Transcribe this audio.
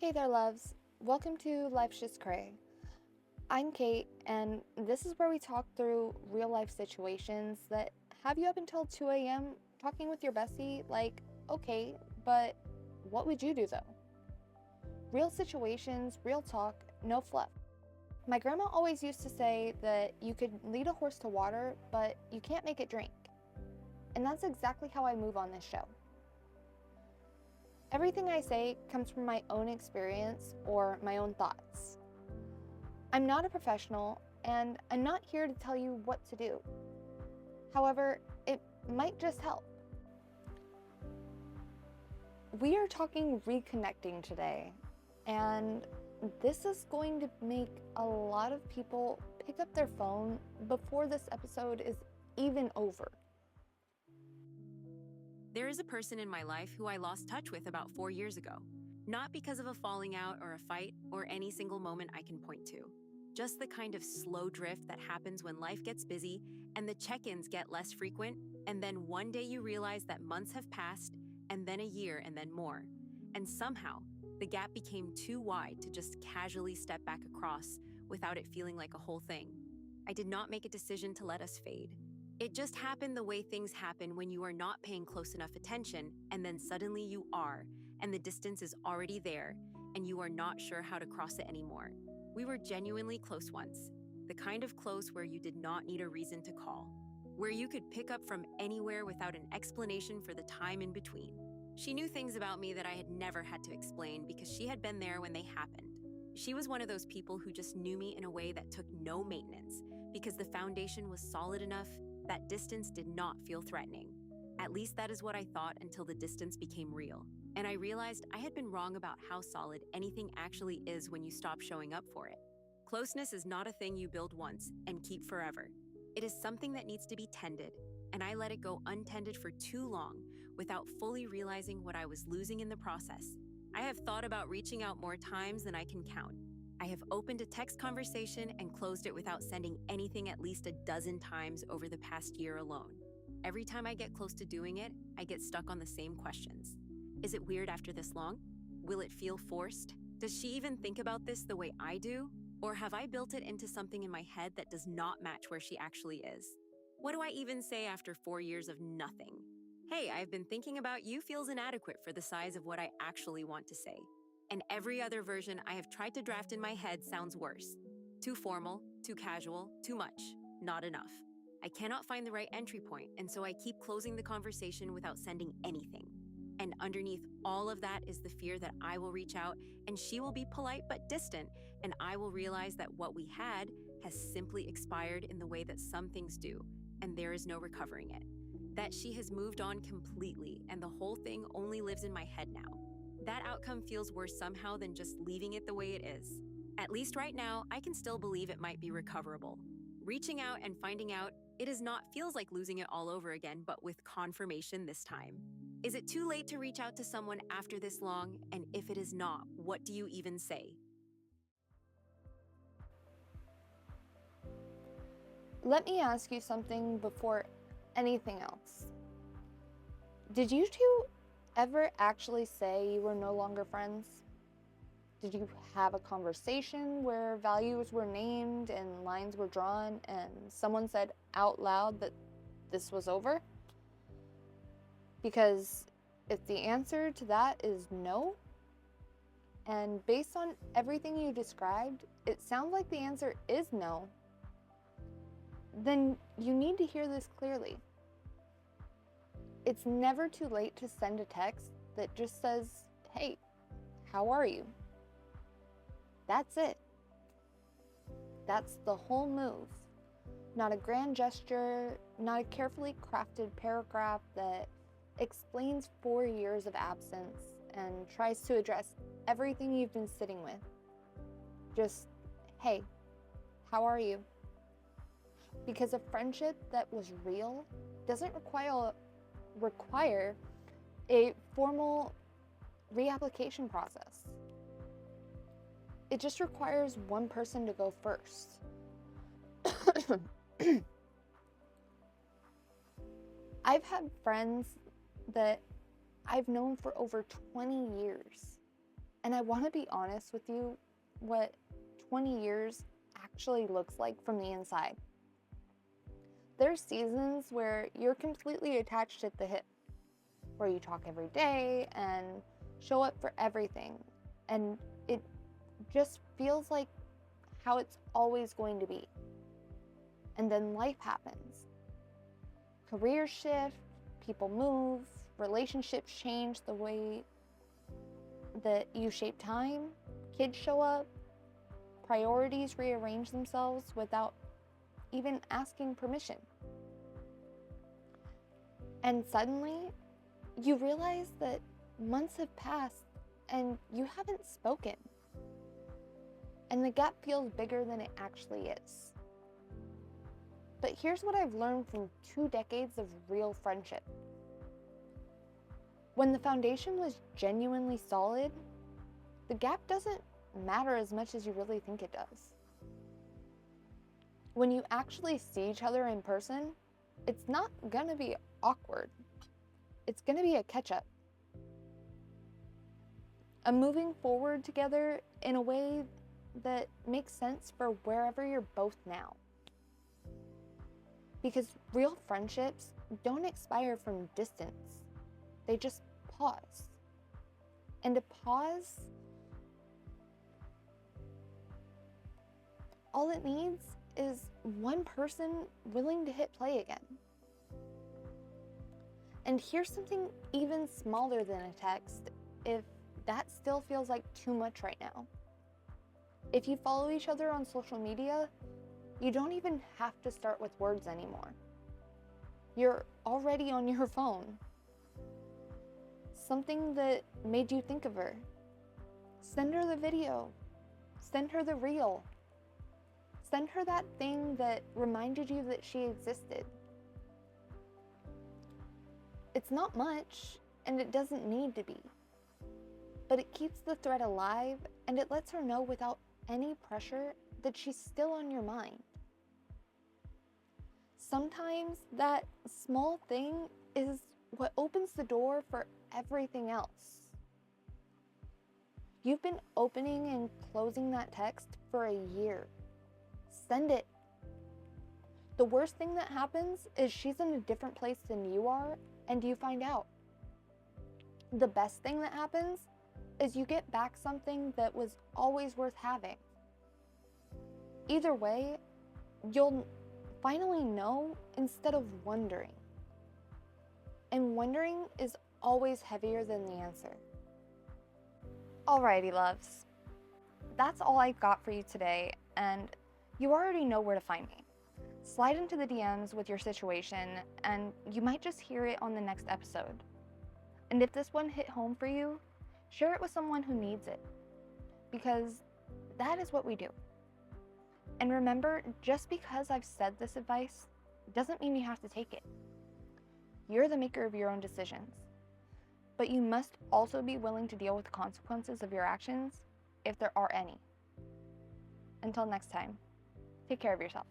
Hey there, loves. Welcome to Life's Just Cray. I'm Kate, and this is where we talk through real life situations that have you up until 2 a.m. talking with your bestie. Like, okay, but what would you do though? Real situations, real talk, no fluff. My grandma always used to say that you could lead a horse to water, but you can't make it drink. And that's exactly how I move on this show. Everything I say comes from my own experience or my own thoughts. I'm not a professional, and I'm not here to tell you what to do. However, it might just help. We are talking reconnecting today, and this is going to make a lot of people pick up their phone before this episode is even over. There is a person in my life who I lost touch with about 4 years ago. Not because of a falling out or a fight or any single moment I can point to. Just the kind of slow drift that happens when life gets busy and the check-ins get less frequent, and then one day you realize that months have passed, and then a year, and then more. And somehow, the gap became too wide to just casually step back across without it feeling like a whole thing. I did not make a decision to let us fade. It just happened the way things happen when you are not paying close enough attention, and then suddenly you are, and the distance is already there, and you are not sure how to cross it anymore. We were genuinely close once, the kind of close where you did not need a reason to call, where you could pick up from anywhere without an explanation for the time in between. She knew things about me that I had never had to explain because she had been there when they happened. She was one of those people who just knew me in a way that took no maintenance, because the foundation was solid enough that distance did not feel threatening. At least that is what I thought until the distance became real. And I realized I had been wrong about how solid anything actually is when you stop showing up for it. Closeness is not a thing you build once and keep forever. It is something that needs to be tended, and I let it go untended for too long without fully realizing what I was losing in the process. I have thought about reaching out more times than I can count. I have opened a text conversation and closed it without sending anything at least a dozen times over the past year alone. Every time I get close to doing it, I get stuck on the same questions. Is it weird after this long? Will it feel forced? Does she even think about this the way I do? Or have I built it into something in my head that does not match where she actually is? What do I even say after 4 years of nothing? Hey, I've been thinking about you feels inadequate for the size of what I actually want to say. And every other version I have tried to draft in my head sounds worse. Too formal, too casual, too much, not enough. I cannot find the right entry point, and so I keep closing the conversation without sending anything. And underneath all of that is the fear that I will reach out and she will be polite but distant, and I will realize that what we had has simply expired in the way that some things do, and there is no recovering it. That she has moved on completely, and the whole thing only lives in my head now. That outcome feels worse somehow than just leaving it the way it is. At least right now, I can still believe it might be recoverable. Reaching out and finding out it is not feels like losing it all over again, but with confirmation this time. Is it too late to reach out to someone after this long? And if it is not, what do you even say? Let me ask you something before anything else. Did you two ever actually say you were no longer friends? Did you have a conversation where values were named and lines were drawn and someone said out loud that this was over? Because if the answer to that is no, and based on everything you described, it sounds like the answer is no, then you need to hear this clearly. It's never too late to send a text that just says, hey, how are you? That's it. That's the whole move. Not a grand gesture, not a carefully crafted paragraph that explains 4 years of absence and tries to address everything you've been sitting with. Just, hey, how are you? Because a friendship that was real doesn't require a formal reapplication process. It just requires one person to go first. I've had friends that I've known for over 20 years, And I want to be honest with you what 20 years actually looks like from the inside. There's seasons where you're completely attached at the hip, where you talk every day and show up for everything. And it just feels like how it's always going to be. And then life happens. Careers shift, people move, relationships change the way that you shape time, kids show up, priorities rearrange themselves without even asking permission. And suddenly, you realize that months have passed and you haven't spoken. And the gap feels bigger than it actually is. But here's what I've learned from 2 decades of real friendship. When the foundation was genuinely solid, the gap doesn't matter as much as you really think it does. When you actually see each other in person, it's not gonna be awkward. It's gonna be a catch-up. A moving forward together in a way that makes sense for wherever you're both now. Because real friendships don't expire from distance. They just pause. And a pause, all it needs is one person willing to hit play again. And here's something even smaller than a text, if that still feels like too much right now. If you follow each other on social media, you don't even have to start with words anymore. You're already on your phone. Something that made you think of her. Send her the video. Send her the reel. Send her that thing that reminded you that she existed. It's not much, and it doesn't need to be. But it keeps the thread alive, and it lets her know without any pressure that she's still on your mind. Sometimes that small thing is what opens the door for everything else. You've been opening and closing that text for a year. Send it. The worst thing that happens is she's in a different place than you are, and you find out. The best thing that happens is you get back something that was always worth having. Either way, you'll finally know instead of wondering. And wondering is always heavier than the answer. Alrighty, loves. That's all I've got for you today, and you already know where to find me. Slide into the DMs with your situation, and you might just hear it on the next episode. And if this one hit home for you, share it with someone who needs it, because that is what we do. And remember, just because I've said this advice doesn't mean you have to take it. You're the maker of your own decisions, but you must also be willing to deal with the consequences of your actions if there are any. Until next time, take care of yourself.